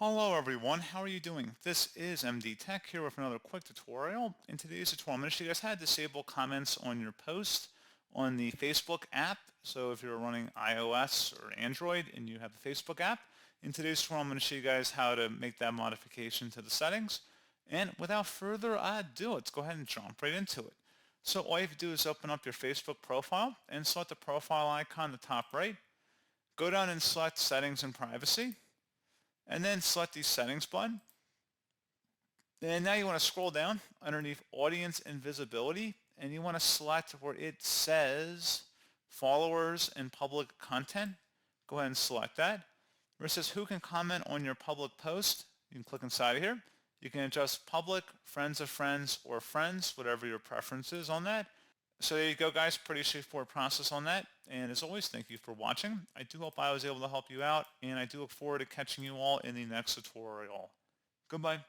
Hello everyone, how are you doing? This is MD Tech here with another quick tutorial. In today's tutorial, I'm going to show you guys how to disable comments on your post on the Facebook app. So if you're running iOS or Android and you have the Facebook app, in today's tutorial I'm going to show you guys how to make that modification to the settings. And without further ado, let's go ahead and jump right into it. So all you have to do is open up your Facebook profile and select the profile icon in the top right. Go down and select Settings and Privacy, and then select the settings button. And now you want to scroll down underneath audience and visibility, and you want to select where it says followers and public content. Go ahead and select that. Where it says who can comment on your public post, you can click inside of here. You can adjust public, friends of friends, or friends, whatever your preference is on that. So there you go, guys. Pretty straightforward process on that. And as always, thank you for watching. I do hope I was able to help you out, and I do look forward to catching you all in the next tutorial. Goodbye.